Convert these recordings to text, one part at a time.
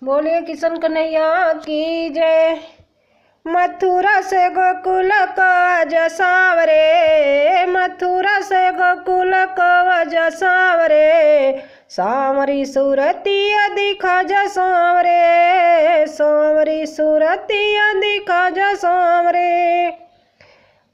बोलिए किशन कन्हैया की जय। मथुरा से गोकुल को जसावरे, मथुरा से गोकुल को जसावरे, सांवरी सूरतिया दिखा जसावरे, सांवरी सूरतिया दिखा जसावरे।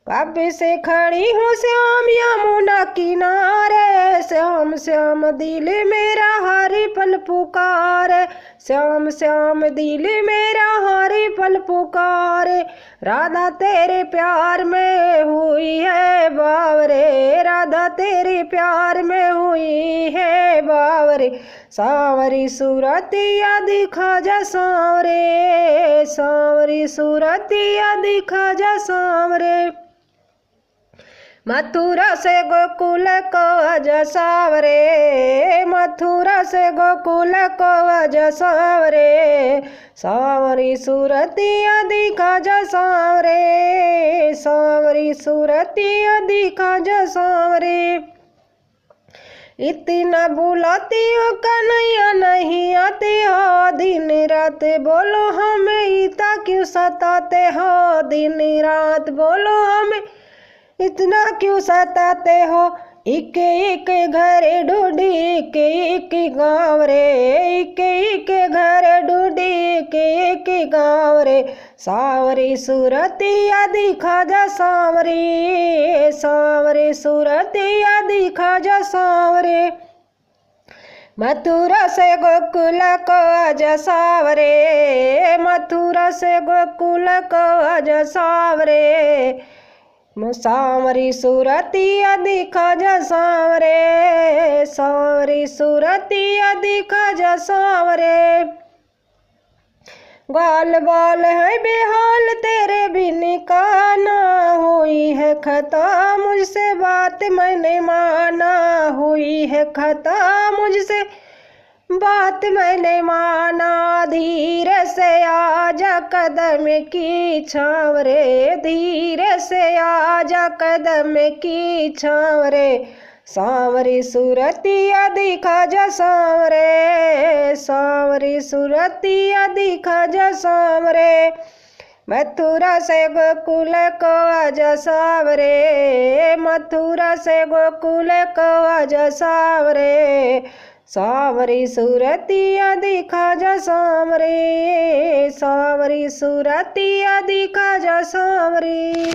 कब से खड़ी हूँ श्याम यमुना किनारे, श्याम श्याम दिल मेरा हरि पल पुकारे, श्याम श्याम दिल मेरा हरि पल पुकारे। राधा तेरे प्यार में हुई है बावरे, राधा तेरे प्यार में हुई है बावरे, सांवरी सूरतिया दिखा जा सांवरे, सांवरी सूरतिया दिखा जा सांवरे। मथुरा से गोकुल को जसावरे, मथुरा से गोकुल को जसावरे, सांवरी सूरतिया दिखा जसावरे, सांवरी सूरतिया दिखा जसावरे। इतना बुलाती हो कन्हैया नहीं आते हो, दिन रात बोलो हमें इतना क्यों सताते हो, दिन रात बोलो हमें इतना क्यों सताते हो। एक एक घर ढूंढी एक एक गाँव रे, एक एक घर ढूंढी एक एक गाँव रे, सांवरी सूरतिया दिखा जा सांवरी, सांवरी सूरतिया दिखा जा सांवरे। मथुरा से गोकुल को जसावरे, मथुरा से गोकुल को जसावरे, सांवरी सूरतिया दिखा जा सांवरे, सांवरी सूरतिया दिखा जा सांवरे। बाल बाल है बेहाल तेरे बिन का ना हुई है खता, मुझसे बात मैंने माना, हुई है खता मुझसे बात मैंने माना। धीरे से आजा कदम की छाँव रे, धीरे से आजा कदम की छाँव रे, सांवरी सूरतिया दिखा जा सांवरे, सांवरी सूरतिया दिखा जा सांवरे। मथुरा से गोकुल को जसावरे, मथुरा से गोकुल को जसावरे, सांवरी सूरतिया दिखा जा सांवरे, सांवरी सूरतिया दिखा जा सांवरे।